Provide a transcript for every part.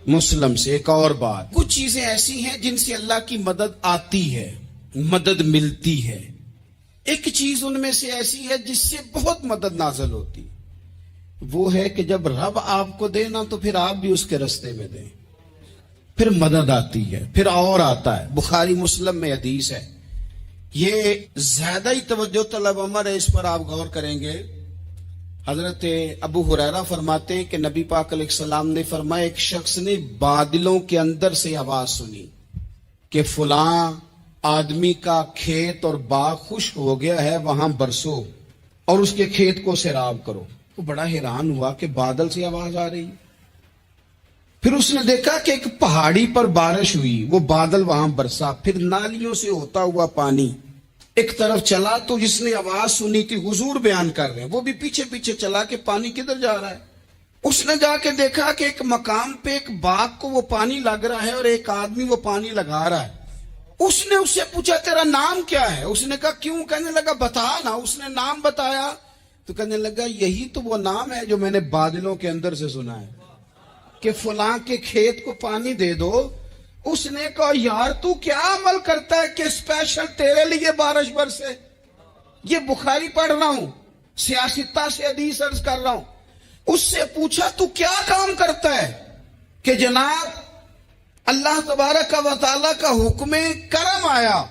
مسلم سے ایک اور بات، کچھ چیزیں ایسی ہیں جن سے اللہ کی مدد آتی ہے، مدد ملتی ہے. ایک چیز ان میں سے ایسی ہے جس سے بہت مدد نازل ہوتی، وہ ہے کہ جب رب آپ کو دے نا تو پھر آپ بھی اس کے رستے میں دیں، پھر مدد آتی ہے، پھر اور آتا ہے. بخاری مسلم میں حدیث ہے، یہ زیادہ ہی توجہ طلب عمر ہے، اس پر آپ غور کریں گے. حضرت ابو ہریرہ فرماتے ہیں کہ نبی پاک علیہ السلام نے فرمایا ایک شخص نے بادلوں کے اندر سے آواز سنی کہ فلاں آدمی کا کھیت اور باغ خشک ہو گیا ہے، وہاں برسو اور اس کے کھیت کو سیراب کرو. وہ بڑا حیران ہوا کہ بادل سے آواز آ رہی. پھر اس نے دیکھا کہ ایک پہاڑی پر بارش ہوئی، وہ بادل وہاں برسا، پھر نالیوں سے ہوتا ہوا پانی ایک طرف چلا. تو جس نے آواز سنی تھی، حضور بیان کر رہے ہیں، وہ بھی پیچھے پیچھے چلا کہ پانی کدھر جا رہا ہے. اس نے جا کے دیکھا کہ ایک مقام پہ ایک باغ کو وہ پانی لگ رہا ہے اور ایک آدمی وہ پانی لگا رہا ہے. اس نے اس سے پوچھا تیرا نام کیا ہے؟ اس نے کہا کیوں؟ کہنے لگا بتا نا. اس نے نام بتایا تو کہنے لگا یہی تو وہ نام ہے جو میں نے بادلوں کے اندر سے سنا ہے کہ فلاں کے کھیت کو پانی دے دو. اس نے کہا یار تو کیا عمل کرتا ہے کہ اسپیشل تیرے لیے بارش برسے؟ یہ بخاری پڑھ رہا ہوں، سیاستہ سے حدیث عرض کر رہا ہوں. اس سے پوچھا تو کیا کام کرتا ہے کہ جناب اللہ تبارک و تعالیٰ کا حکم کرم آیا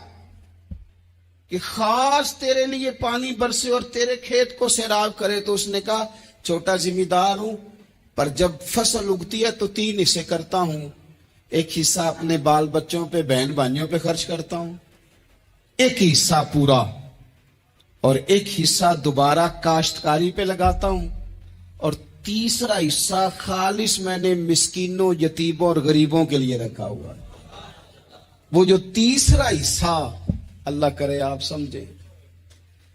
کہ خاص تیرے لیے پانی برسے اور تیرے کھیت کو سیراب کرے. تو اس نے کہا چھوٹا ذمہ دار ہوں، پر جب فصل اگتی ہے تو 3 حصے کرتا ہوں. ایک حصہ اپنے بال بچوں پہ، بہن بھائیوں پہ خرچ کرتا ہوں، ایک حصہ پورا، اور ایک حصہ دوبارہ کاشتکاری پہ لگاتا ہوں، اور تیسرا حصہ خالص میں نے مسکینوں، یتیموں اور غریبوں کے لیے رکھا ہوا ہے. وہ جو تیسرا حصہ اللہ کرے آپ سمجھیں،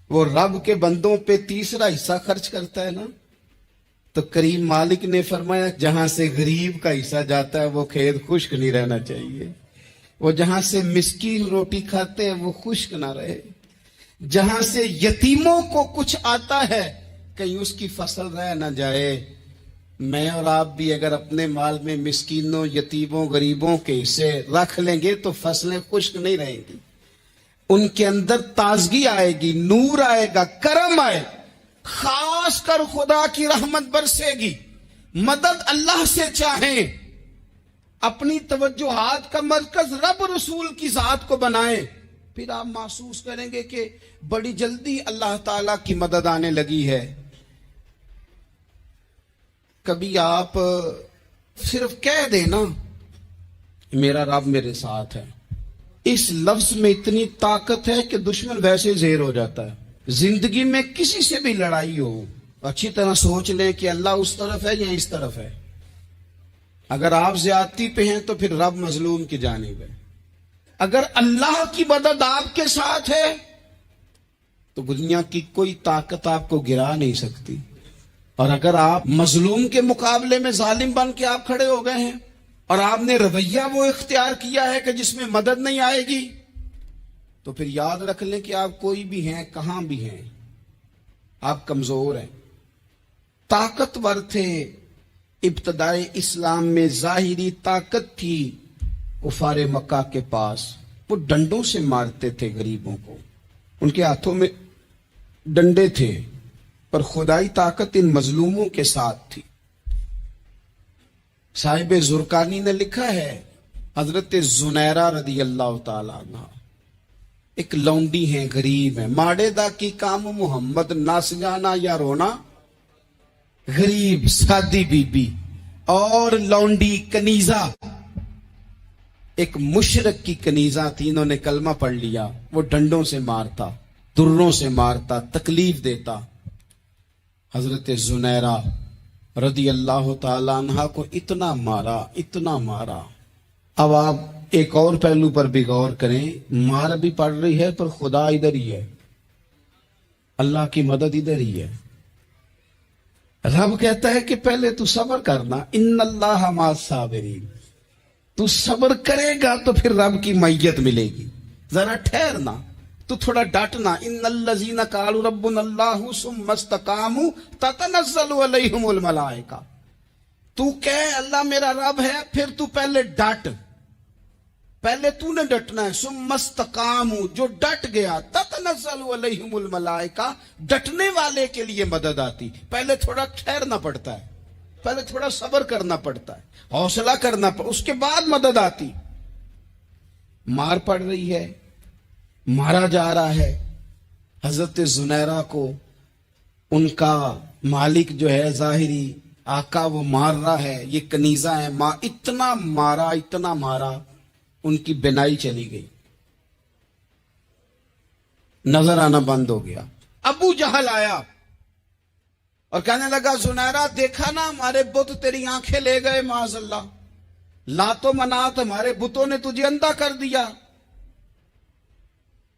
وہ رب کے بندوں پہ تیسرا حصہ خرچ کرتا ہے نا، تو کریم مالک نے فرمایا جہاں سے غریب کا حصہ جاتا ہے وہ کھیت خشک نہیں رہنا چاہیے. وہ جہاں سے مسکین روٹی کھاتے ہیں وہ خشک نہ رہے. جہاں سے یتیموں کو کچھ آتا ہے کہیں اس کی فصل رہ نہ جائے. میں اور آپ بھی اگر اپنے مال میں مسکینوں، یتیموں، غریبوں کے حصے رکھ لیں گے تو فصلیں خشک نہیں رہیں گی. ان کے اندر تازگی آئے گی، نور آئے گا، کرم آئے گا، خاص کر خدا کی رحمت برسے گی. مدد اللہ سے چاہیں، اپنی توجہات کا مرکز رب رسول کی ذات کو بنائیں، پھر آپ محسوس کریں گے کہ بڑی جلدی اللہ تعالی کی مدد آنے لگی ہے. کبھی آپ صرف کہہ دیں نا میرا رب میرے ساتھ ہے، اس لفظ میں اتنی طاقت ہے کہ دشمن ویسے زیر ہو جاتا ہے. زندگی میں کسی سے بھی لڑائی ہو، اچھی طرح سوچ لیں کہ اللہ اس طرف ہے یا اس طرف ہے. اگر آپ زیادتی پہ ہیں تو پھر رب مظلوم کی جانب ہے. اگر اللہ کی مدد آپ کے ساتھ ہے تو دنیا کی کوئی طاقت آپ کو گرا نہیں سکتی. اور اگر آپ مظلوم کے مقابلے میں ظالم بن کے آپ کھڑے ہو گئے ہیں اور آپ نے رویہ وہ اختیار کیا ہے کہ جس میں مدد نہیں آئے گی، تو پھر یاد رکھ لیں کہ آپ کوئی بھی ہیں، کہاں بھی ہیں، آپ کمزور ہیں. طاقتور تھے ابتدائے اسلام میں، ظاہری طاقت تھی کفار مکہ کے پاس. وہ ڈنڈوں سے مارتے تھے غریبوں کو، ان کے ہاتھوں میں ڈنڈے تھے، پر خدائی طاقت ان مظلوموں کے ساتھ تھی. صاحب زرقانی نے لکھا ہے حضرت زنیرہ رضی اللہ تعالی عنہ ایک لونڈی ہیں، غریب ہیں. ماڑے دا کی کام محمد ناس جانا یا رونا، غریب سادی بی بی اور لونڈی کنیزہ، ایک مشرک کی کنیزہ تھی. انہوں نے کلمہ پڑھ لیا. وہ ڈنڈوں سے مارتا، دروں سے مارتا، تکلیف دیتا. حضرت زنیرہ رضی اللہ تعالی عنہ کو اتنا مارا، اتنا مارا. اب آپ ایک اور پہلو پر بھی غور کریں، مار بھی پڑ رہی ہے پر خدا ادھر ہی ہے، اللہ کی مدد ادھر ہی ہے. رب کہتا ہے کہ پہلے تو صبر کرنا، ان اللہ مع الصابرین. تو صبر کرے گا تو پھر رب کی معیت ملے گی. ذرا ٹھہرنا، تو تھوڑا ڈٹنا. ان الذین قالوا ربنا اللہ ثم استقاموا تتنزل علیہم الملائکہ. تو کہے اللہ میرا رب ہے، پھر تو پہلے ڈٹ، پہلے تو نے ڈٹنا ہے. ثم استقاموا، جو ڈٹ گیا، تتنزل علیہم الملائکہ، ڈٹنے والے کے لیے مدد آتی. پہلے تھوڑا ٹھہرنا پڑتا ہے، پہلے تھوڑا صبر کرنا پڑتا ہے، حوصلہ کرنا پڑتا، اس کے بعد مدد آتی. مار پڑ رہی ہے، مارا جا رہا ہے. حضرت زنیرہ کو ان کا مالک جو ہے ظاہری آقا وہ مار رہا ہے، یہ کنیزہ ہے، اتنا مارا ان کی بینائی چلی گئی، نظر آنا بند ہو گیا. ابو جہل آیا اور کہنے لگا زنیرہ دیکھا نا ہمارے بت تیری آنکھیں لے گئے، معاذ اللہ، لات و منات ہمارے بتوں نے تجھے اندھا کر دیا.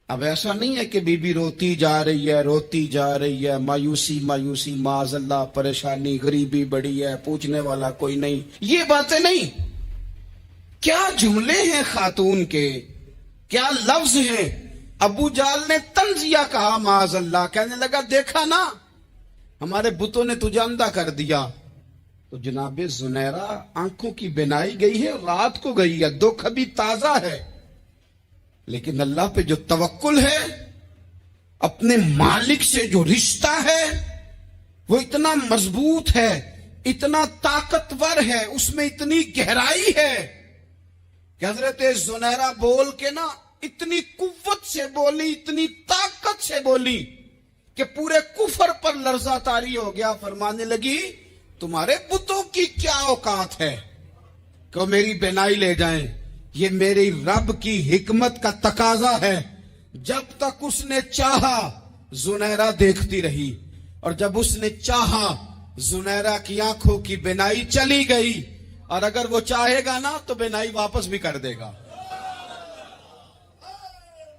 اب ایسا نہیں ہے کہ بی بی روتی جا رہی ہے، مایوسی معاذ اللہ، پریشانی، غریبی بڑی ہے، پوچھنے والا کوئی نہیں، یہ باتیں نہیں. کیا جملے ہیں خاتون کے، کیا لفظ ہیں. ابو جہل نے تنزیہ کہا معاذ اللہ، کہنے لگا دیکھا نا ہمارے بتوں نے تجھے اندھا کر دیا. تو جناب زنیرہ آنکھوں کی بینائی گئی ہے، رات کو گئی ہے، دکھ ابھی تازہ ہے، لیکن اللہ پہ جو توکل ہے، اپنے مالک سے جو رشتہ ہے وہ اتنا مضبوط ہے، اتنا طاقتور ہے، اس میں اتنی گہرائی ہے کہ حضرت زنیرہ بول کے نا اتنی قوت سے بولی، اتنی طاقت سے بولی کہ پورے کفر پر لرزہ طاری ہو گیا. فرمانے لگی تمہارے بتوں کی کیا اوقات ہے کہ وہ میری بینائی لے جائیں، یہ میری رب کی حکمت کا تقاضا ہے. جب تک اس نے چاہا زنیرہ دیکھتی رہی، اور جب اس نے چاہا زنیرہ کی آنکھوں کی بینائی چلی گئی، اور اگر وہ چاہے گا نا تو بینائی واپس بھی کر دے گا.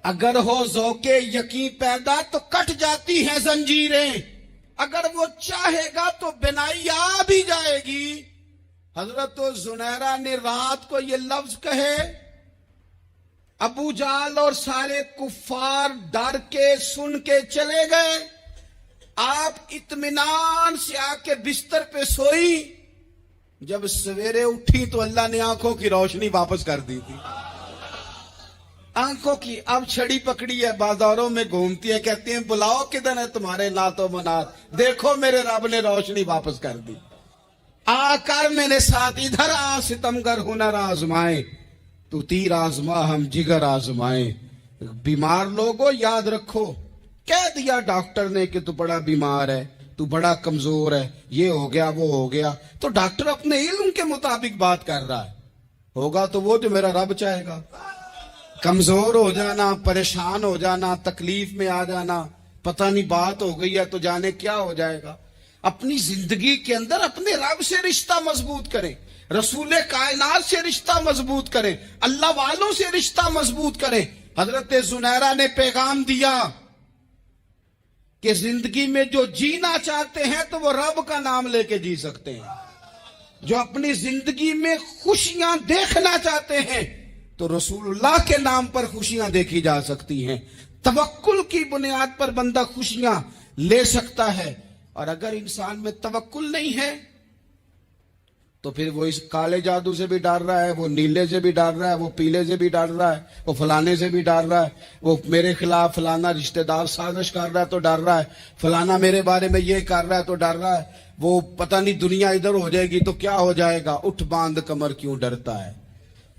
اگر ہو ذوق یقین پیدا تو کٹ جاتی ہیں زنجیریں، اگر وہ چاہے گا تو بینائی آ بھی جائے گی. حضرت زنیرہ نے رات کو یہ لفظ کہے، ابو جہل اور سارے کفار ڈر کے سن کے چلے گئے. آپ اطمینان سے آ کے بستر پہ سوئی. جب سویرے اٹھی تو اللہ نے آنکھوں کی روشنی واپس کر دی تھی. آنکھوں کی اب چھڑی پکڑی ہے، بازاروں میں گھومتی ہے، کہتی ہیں بلاؤ کدھر ہے تمہارے لات و منات، دیکھو میرے رب نے روشنی واپس کر دی. آ کر میرے ساتھ ادھر آ، ستمگر ہنر آزمائے، تو تیر آزما ہم جگر آزمائے. بیمار لوگوں یاد رکھو، کہہ دیا ڈاکٹر نے کہ تو بڑا بیمار ہے، تو بڑا کمزور ہے، یہ ہو گیا وہ ہو گیا، تو ڈاکٹر اپنے علم کے مطابق بات کر رہا ہے. ہوگا تو وہ جو میرا رب چاہے گا. کمزور ہو جانا، پریشان ہو جانا، تکلیف میں آ جانا، پتہ نہیں بات ہو گئی ہے تو جانے کیا ہو جائے گا. اپنی زندگی کے اندر اپنے رب سے رشتہ مضبوط کریں، رسول کائنات سے رشتہ مضبوط کریں، اللہ والوں سے رشتہ مضبوط کریں. حضرت زنیرہ نے پیغام دیا کہ زندگی میں جو جینا چاہتے ہیں تو وہ رب کا نام لے کے جی سکتے ہیں. جو اپنی زندگی میں خوشیاں دیکھنا چاہتے ہیں تو رسول اللہ کے نام پر خوشیاں دیکھی جا سکتی ہیں. توکل کی بنیاد پر بندہ خوشیاں لے سکتا ہے. اور اگر انسان میں توکل نہیں ہے تو پھر وہ اس کالے جادو سے بھی ڈر رہا ہے، وہ نیلے سے بھی ڈر رہا ہے، وہ پیلے سے بھی ڈر رہا ہے، وہ فلانے سے بھی ڈر رہا ہے، وہ میرے خلاف فلانا رشتہ دار سازش کر رہا ہے تو ڈر رہا ہے، فلانا میرے بارے میں یہ کر رہا ہے تو ڈر رہا ہے، وہ پتہ نہیں دنیا ادھر ہو جائے گی تو کیا ہو جائے گا. اٹھ باندھ کمر کیوں ڈرتا ہے،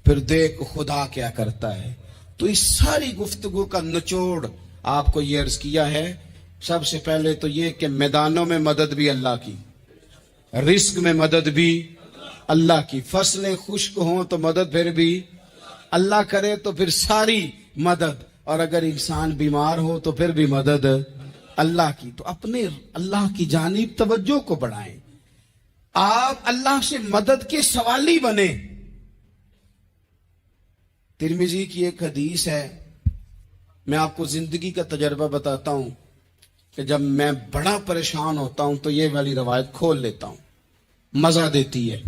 پھر دیکھ خدا کیا کرتا ہے. تو اس ساری گفتگو کا نچوڑ آپ کو یہ عرض کیا ہے. سب سے پہلے تو یہ کہ میدانوں میں مدد بھی اللہ کی، رزق میں مدد بھی اللہ کی، فصلیں خشک ہوں تو مدد پھر بھی اللہ کرے تو پھر ساری مدد، اور اگر انسان بیمار ہو تو پھر بھی مدد اللہ کی. تو اپنے اللہ کی جانب توجہ کو بڑھائیں، آپ اللہ سے مدد کے سوالی بنیں. ترمذی کی ایک حدیث ہے، میں آپ کو زندگی کا تجربہ بتاتا ہوں کہ جب میں بڑا پریشان ہوتا ہوں تو یہ والی روایت کھول لیتا ہوں، مزہ دیتی ہے.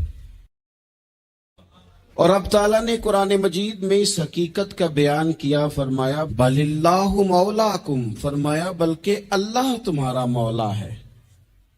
اور اب تعالیٰ نے قرآن مجید میں اس حقیقت کا بیان کیا، فرمایا بل اللہ مولاکم، فرمایا بلکہ اللہ تمہارا مولا ہے.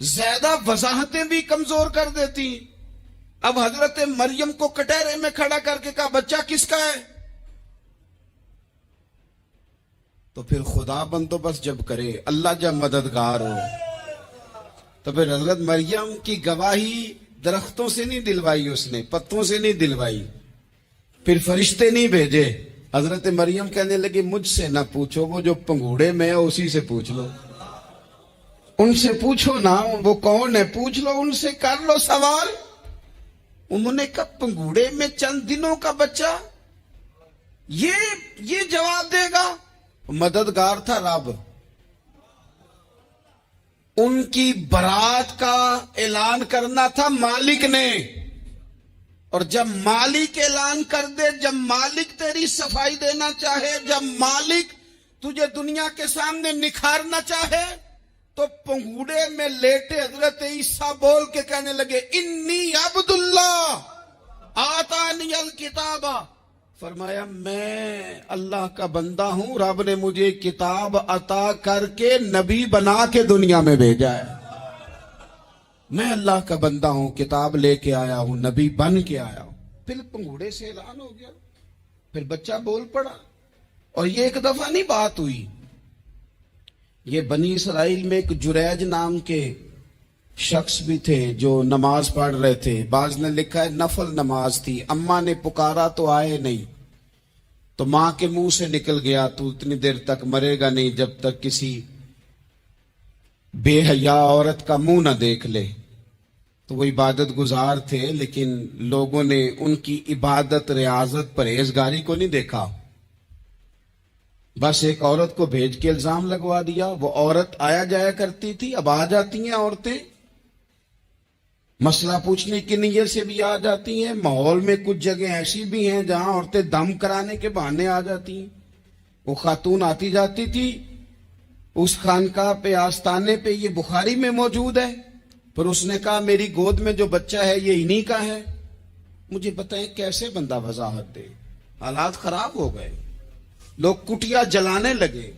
زیادہ وضاحتیں بھی کمزور کر دیتی. اب حضرت مریم کو کٹہرے میں کھڑا کر کے کہا بچہ کس کا ہے؟ تو پھر خدا بندوبست جب کرے، اللہ جب مددگار ہو، تو پھر حضرت مریم کی گواہی درختوں سے نہیں دلوائی، اس نے پتوں سے نہیں دلوائی، پھر فرشتے نہیں بھیجے. حضرت مریم کہنے لگی مجھ سے نہ پوچھو، وہ جو پنگوڑے میں ہے اسی سے پوچھ لو، ان سے پوچھو نا وہ کون ہے، پوچھ لو ان سے، کر لو سوال. انہوں نے کہا پنگوڑے میں چند دنوں کا بچہ یہ جواب دے گا؟ مددگار تھا رب. ان کی برات کا اعلان کرنا تھا مالک نے، اور جب مالک اعلان کر دے، جب مالک تیری صفائی دینا چاہے، جب مالک تجھے دنیا کے سامنے نکھارنا چاہے، تو پنگوڑے میں لیٹے حضرت عیسیٰ بول کے کہنے لگے انی عبد اللہ آتانی الکتاب. فرمایا میں اللہ کا بندہ ہوں، رب نے مجھے کتاب عطا کر کے نبی بنا کے دنیا میں بھیجا ہے. میں اللہ کا بندہ ہوں، کتاب لے کے آیا ہوں، نبی بن کے آیا ہوں. پھر پنگوڑے سے اعلان ہو گیا، پھر بچہ بول پڑا. اور یہ ایک دفعہ نہیں بات ہوئی، یہ بنی اسرائیل میں ایک جریج نام کے شخص بھی تھے جو نماز پڑھ رہے تھے. بعض نے لکھا ہے نفل نماز تھی، اماں نے پکارا تو آئے نہیں، تو ماں کے منہ سے نکل گیا تو اتنی دیر تک مرے گا نہیں جب تک کسی بے حیا عورت کا منہ نہ دیکھ لے. تو وہ عبادت گزار تھے، لیکن لوگوں نے ان کی عبادت، ریاضت، پرہیزگاری کو نہیں دیکھا. بس ایک عورت کو بھیج کے الزام لگوا دیا. وہ عورت آیا جایا کرتی تھی، اب آ جاتی ہیں عورتیں، مسئلہ پوچھنے کی نیت سے بھی آ جاتی ہیں. ماحول میں کچھ جگہ ایسی بھی ہیں جہاں عورتیں دم کرانے کے بہانے آ جاتی ہیں. وہ خاتون آتی جاتی تھی اس خانقاہ پہ، آستانے پہ، یہ بخاری میں موجود ہے. پھر اس نے کہا میری گود میں جو بچہ ہے یہ انہی کا ہے. مجھے بتائیں کیسے بندہ وضاحت دے؟ حالات خراب ہو گئے، لوگ کٹیا جلانے لگے،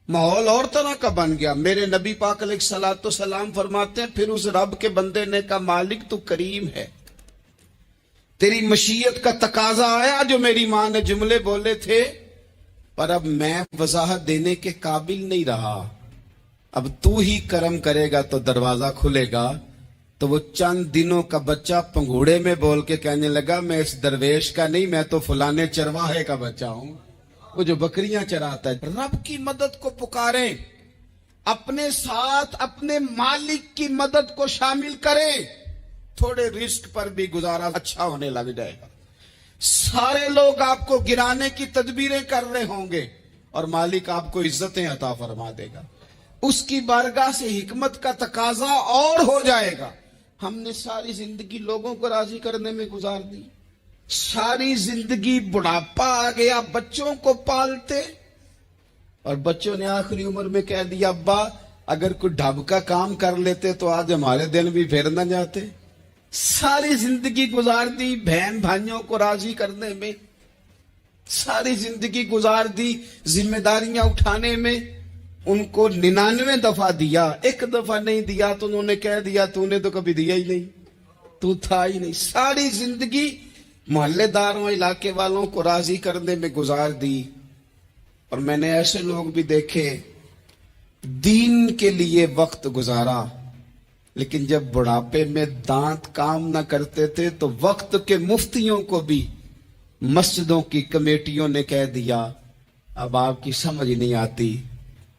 ماحول اور طرح کا بن گیا. میرے نبی پاک علیہ الصلوۃ والسلام فرماتے ہیں پھر اس رب کے بندے نے کہا مالک تو کریم ہے، تیری مشیت کا تقاضا آیا جو میری ماں نے جملے بولے تھے، پر اب میں وضاحت دینے کے قابل نہیں رہا، اب تو ہی کرم کرے گا تو دروازہ کھلے گا. تو وہ چند دنوں کا بچہ پنگوڑے میں بول کے کہنے لگا میں اس درویش کا نہیں، میں تو فلانے چرواہے کا بچہ ہوں، وہ جو بکریاں چراتا ہے. رب کی مدد کو پکاریں، اپنے ساتھ اپنے مالک کی مدد کو شامل کریں، تھوڑے رزق پر بھی گزارا اچھا ہونے لگ جائے گا. سارے لوگ آپ کو گرانے کی تدبیریں کر رہے ہوں گے اور مالک آپ کو عزتیں عطا فرما دے گا. اس کی بارگاہ سے حکمت کا تقاضا اور ہو جائے گا. ہم نے ساری زندگی لوگوں کو راضی کرنے میں گزار دی، ساری زندگی بڑھاپا آ گیا بچوں کو پالتے، اور بچوں نے آخری عمر میں کہہ دیا ابا اگر کوئی ڈھب کا کام کر لیتے تو آج ہمارے دن بھی پھر نہ جاتے. ساری زندگی گزار دی بہن بھائیوں کو راضی کرنے میں، ساری زندگی گزار دی ذمہ داریاں اٹھانے میں. ان کو 99 دفعہ دیا، ایک دفعہ نہیں دیا تو انہوں نے کہہ دیا تو نے تو کبھی دیا ہی نہیں، تو تھا ہی نہیں. ساری زندگی محلے داروں، علاقے والوں کو راضی کرنے میں گزار دی. اور میں نے ایسے لوگ بھی دیکھے دین کے لیے وقت گزارا، لیکن جب بڑھاپے میں دانت کام نہ کرتے تھے تو وقت کے مفتیوں کو بھی مسجدوں کی کمیٹیوں نے کہہ دیا اب آپ کی سمجھ نہیں آتی،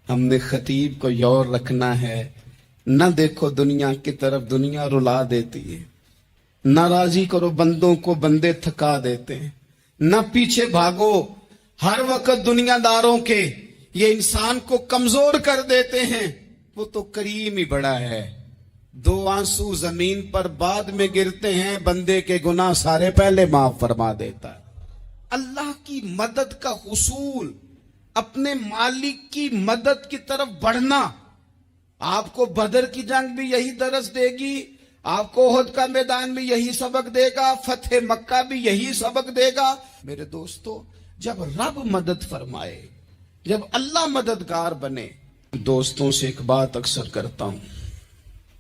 ہم نے خطیب کو یور رکھنا ہے، نہ دیکھو دنیا کی طرف، دنیا رلا دیتی ہے، نہ راضی کرو بندوں کو، بندے تھکا دیتے ہیں، نہ پیچھے بھاگو ہر وقت دنیا داروں کے، یہ انسان کو کمزور کر دیتے ہیں. وہ تو کریم ہی بڑا ہے، 2 آنسو زمین پر بعد میں گرتے ہیں، بندے کے گناہ سارے پہلے معاف فرما دیتا ہے. اللہ کی مدد کا حصول، اپنے مالک کی مدد کی طرف بڑھنا. آپ کو بدر کی جنگ بھی یہی درس دے گی، آپ کو احد کا میدان بھی یہی سبق دے گا، فتح مکہ بھی یہی سبق دے گا. میرے دوستو جب رب مدد فرمائے، جب اللہ مددگار بنے. دوستوں سے ایک بات اکثر کرتا ہوں،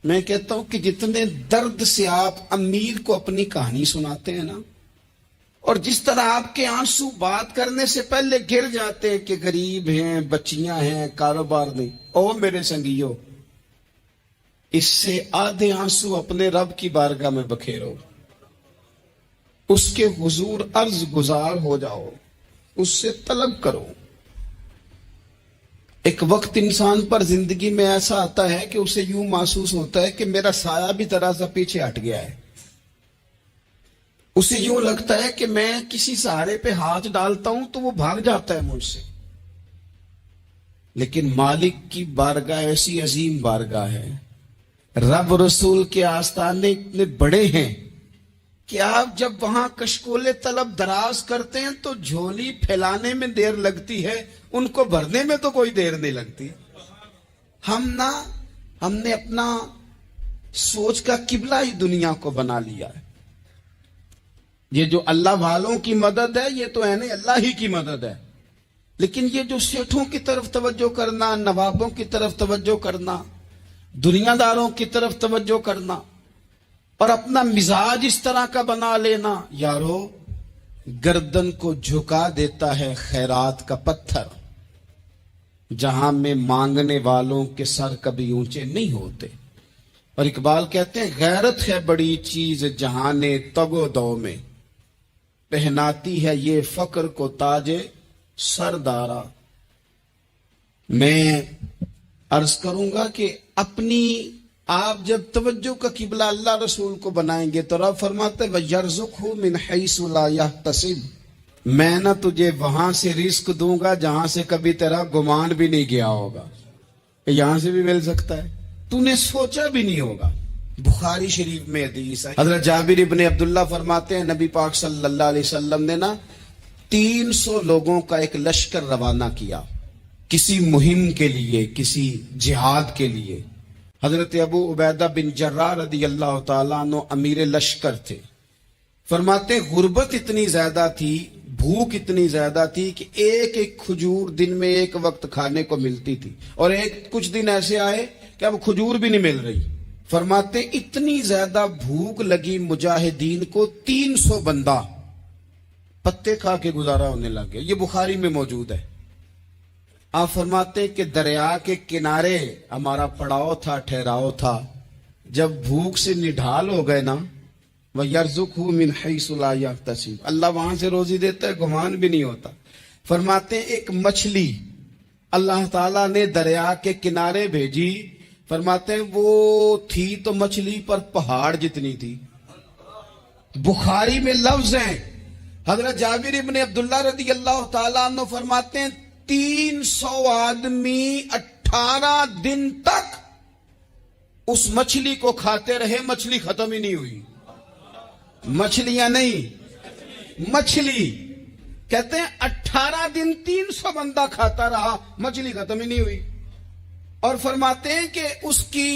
میں کہتا ہوں کہ جتنے درد سے آپ امیر کو اپنی کہانی سناتے ہیں نا، اور جس طرح آپ کے آنسو بات کرنے سے پہلے گر جاتے ہیں کہ غریب ہیں، بچیاں ہیں، کاروبار نہیں، او میرے سنگیو، اس سے آدھے آنسو اپنے رب کی بارگاہ میں بکھیرو، اس کے حضور عرض گزار ہو جاؤ، اس سے طلب کرو۔ ایک وقت انسان پر زندگی میں ایسا آتا ہے کہ اسے یوں محسوس ہوتا ہے کہ میرا سایہ بھی ذرا سا پیچھے ہٹ گیا ہے، اسے یوں لگتا ہے کہ میں کسی سہارے پہ ہاتھ ڈالتا ہوں تو وہ بھاگ جاتا ہے مجھ سے۔ لیکن مالک کی بارگاہ ایسی عظیم بارگاہ ہے، رب رسول کے آستانے اتنے بڑے ہیں کہ آپ جب وہاں کشکول طلب دراز کرتے ہیں تو جھولی پھیلانے میں دیر لگتی ہے، ان کو بھرنے میں تو کوئی دیر نہیں لگتی۔ ہم نے اپنا سوچ کا قبلہ ہی دنیا کو بنا لیا ہے۔ یہ جو اللہ والوں کی مدد ہے یہ تو ہے نہیں، اللہ ہی کی مدد ہے، لیکن یہ جو سیٹھوں کی طرف توجہ کرنا، نوابوں کی طرف توجہ کرنا، دنیا داروں کی طرف توجہ کرنا اور اپنا مزاج اس طرح کا بنا لینا، یارو گردن کو جھکا دیتا ہے خیرات کا پتھر، جہاں میں مانگنے والوں کے سر کبھی اونچے نہیں ہوتے۔ اور اقبال کہتے ہیں غیرت ہے بڑی چیز جہانے تگ و دو میں، پہناتی ہے یہ فقر کو تاج سردارا۔ میں عرض کروں گا کہ اپنی آپ جب توجہ کا قبلہ اللہ رسول کو بنائیں گے تو رب فرماتے وَيَرْزُقْهُ مِنْ حَيْثُ لَا يَحْتَسِبُ، میں نہ تجھے وہاں سے رزق دوں گا جہاں سے کبھی تیرا گمان بھی نہیں گیا ہوگا، یہاں سے بھی مل سکتا ہے، تو نے سوچا بھی نہیں ہوگا۔ بخاری شریف میں حدیث ہے، حضرت جابر ابن عبداللہ فرماتے ہیں نبی پاک صلی اللہ علیہ وسلم نے 300 لوگوں کا ایک لشکر روانہ کیا کسی مہم کے لیے، کسی جہاد کے لیے۔ حضرت ابو عبیدہ بن جراح رضی اللہ تعالیٰ عنہ امیر لشکر تھے۔ فرماتے غربت اتنی زیادہ تھی، بھوک اتنی زیادہ تھی کہ ایک ایک کھجور دن میں ایک وقت کھانے کو ملتی تھی، اور کچھ دن ایسے آئے کہ اب کھجور بھی نہیں مل رہی۔ فرماتے اتنی زیادہ بھوک لگی مجاہدین کو 300 بندہ پتے کھا کے گزارا ہونے لگے، یہ بخاری میں موجود ہے۔ آپ فرماتے کہ دریا کے کنارے ہمارا پڑاؤ تھا، ٹھہراؤ تھا، جب بھوک سے نڈھال ہو گئے نا، وَيَرْزُقْهُ مِنْ حَيْثُ لَا يَحْتَسِبُ، اللہ وہاں سے روزی دیتا ہے، گمان بھی نہیں ہوتا۔ فرماتے ایک مچھلی اللہ تعالیٰ نے دریا کے کنارے بھیجی، فرماتے وہ تھی تو مچھلی پر پہاڑ جتنی تھی۔ بخاری میں لفظ ہیں، حضرت جابر ابن عبداللہ رضی اللہ تعالیٰ عنہ فرماتے ہیں 300 آدمی 18 دن تک اس مچھلی کو کھاتے رہے، مچھلی ختم ہی نہیں ہوئی۔ مچھلیاں نہیں، مچھلی کہتے ہیں 18 دن 300 بندہ کھاتا رہا، مچھلی ختم ہی نہیں ہوئی۔ اور فرماتے ہیں کہ اس کی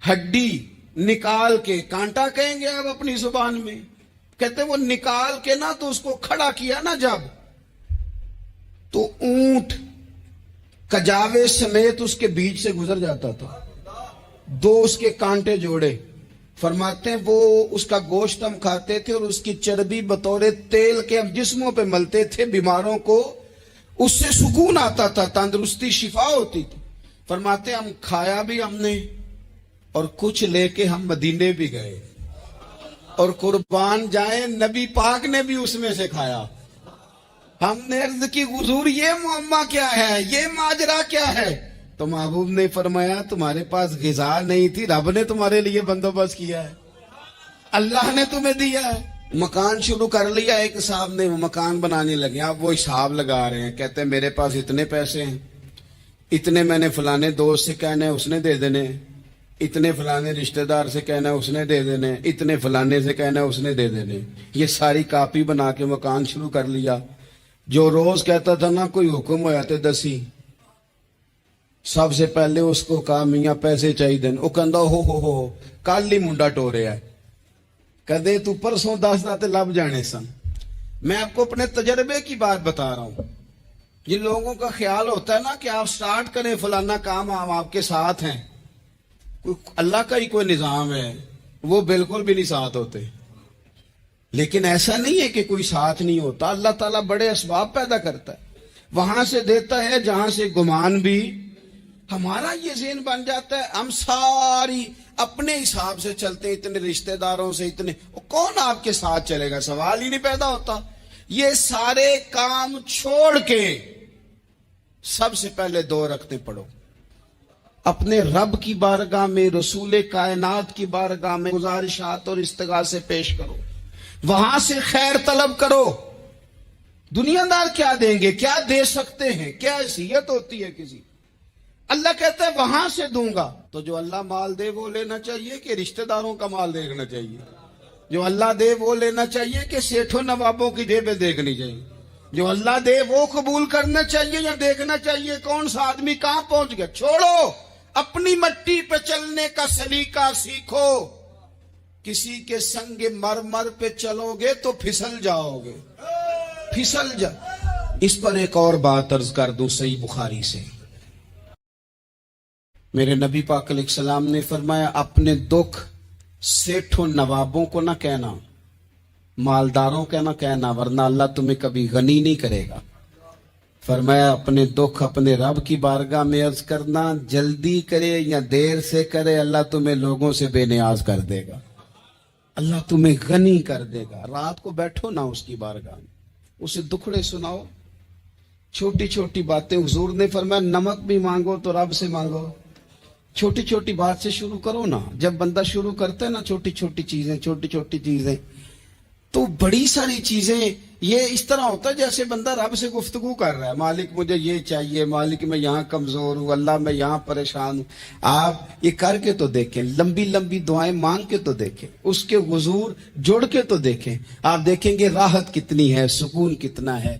ہڈی نکال کے، کانٹا کہیں گے آپ اپنی زبان میں، کہتے ہیں وہ نکال کے نا تو اس کو کھڑا کیا نا جب، تو اونٹ کجاوے سمیت اس کے بیچ سے گزر جاتا تھا، 2 اس کے کانٹے جوڑے۔ فرماتے ہیں وہ اس کا گوشت ہم کھاتے تھے اور اس کی چربی بطور تیل کے ہم جسموں پہ ملتے تھے، بیماروں کو اس سے سکون آتا تھا، تندرستی شفا ہوتی تھی۔ فرماتے ہم کھایا بھی ہم نے، اور کچھ لے کے ہم مدینے بھی گئے، اور قربان جائیں نبی پاک نے بھی اس میں سے کھایا۔ ہم نے عرض کی حضور یہ معاملہ کیا ہے، یہ ماجرا کیا ہے؟ تو محبوب نے فرمایا تمہارے پاس غذا نہیں تھی، رب نے تمہارے لیے بندوبست کیا ہے، اللہ نے تمہیں دیا ہے۔ مکان شروع کر لیا ایک صاحب نے، وہ مکان بنانے لگے، آپ وہ حساب لگا رہے ہیں، کہتے ہیں میرے پاس اتنے پیسے ہیں، اتنے میں نے فلانے دوست سے کہنا ہے اس نے دے دینے، اتنے فلانے رشتہ دار سے کہنا ہے اس نے دے دینے، اتنے فلانے سے کہنا ہے اس نے دے دینے۔ یہ ساری کاپی بنا کے مکان شروع کر لیا۔ جو روز کہتا تھا نا کوئی حکم ہو جاتے 10 سب سے پہلے اس کو کہا میاں پیسے چاہیے دن، وہ کہندا ہو کل ہی منڈا ٹوریا ہے، کدے تو پرسوں 10 تے لب جانے سن۔ میں آپ کو اپنے تجربے کی بات بتا رہا ہوں۔ جن لوگوں کا خیال ہوتا ہے نا کہ آپ سٹارٹ کریں فلانا کام، ہم آپ کے ساتھ ہیں، اللہ کا ہی کوئی نظام ہے، وہ بالکل بھی نہیں ساتھ ہوتے. لیکن ایسا نہیں ہے کہ کوئی ساتھ نہیں ہوتا. اللہ تعالیٰ بڑے اسباب پیدا کرتا ہے، وہاں سے دیتا ہے جہاں سے گمان بھی. ہمارا یہ ذہن بن جاتا ہے ہم ساری اپنے حساب سے چلتے ہیں، اتنے رشتہ داروں سے اتنے، کون آپ کے ساتھ چلے گا؟ سوال ہی نہیں پیدا ہوتا. یہ سارے کام چھوڑ کے سب سے پہلے 2 رکعتیں پڑھو. اپنے رب کی بارگاہ میں، رسول کائنات کی بارگاہ میں گزارشات اور استغاثے پیش کرو، وہاں سے خیر طلب کرو. دنیا دار کیا دیں گے؟ کیا دے سکتے ہیں؟ کیا حیثیت ہوتی ہے کسی؟ اللہ کہتا ہے وہاں سے دوں گا. تو جو اللہ مال دے وہ لینا چاہیے کہ رشتہ داروں کا مال دیکھنا چاہیے؟ جو اللہ دے وہ لینا چاہیے کہ سیٹھوں نوابوں کی جیبیں دیکھنی چاہیے؟ جو اللہ دے وہ قبول کرنا چاہیے یا دیکھنا چاہیے کون سا آدمی کہاں پہنچ گیا؟ چھوڑو، اپنی مٹی پہ چلنے کا سلیقہ سیکھو. کسی کے سنگ مرمر پہ چلو گے تو پھسل جاؤ گے، پھسل جا. اس پر ایک اور بات عرض کر دوں صحیح بخاری سے. میرے نبی پاک علیہ السلام نے فرمایا اپنے دکھ سیٹھوں نوابوں کو نہ کہنا، مالداروں کو نہ کہنا، ورنہ اللہ تمہیں کبھی غنی نہیں کرے گا. فرمایا اپنے دکھ اپنے رب کی بارگاہ میں عرض کرنا، جلدی کرے یا دیر سے کرے اللہ تمہیں لوگوں سے بے نیاز کر دے گا، اللہ تمہیں غنی کر دے گا. رات کو بیٹھو نہ اس کی بارگاہ میں، اسے دکھڑے سناؤ، چھوٹی چھوٹی باتیں. حضور نے فرمایا نمک بھی مانگو تو رب سے مانگو. چھوٹی چھوٹی بات سے شروع کرو نا. جب بندہ شروع کرتا ہے نا چھوٹی چھوٹی چیزیں تو بڑی ساری چیزیں یہ اس طرح ہوتا ہے جیسے بندہ رب سے گفتگو کر رہا ہے. مالک مجھے یہ چاہیے، مالک میں یہاں کمزور ہوں، اللہ میں یہاں پریشان ہوں. آپ یہ کر کے تو دیکھیں، لمبی لمبی دعائیں مانگ کے تو دیکھیں، اس کے حضور جڑ کے تو دیکھیں. آپ دیکھیں گے راحت کتنی ہے، سکون کتنا ہے.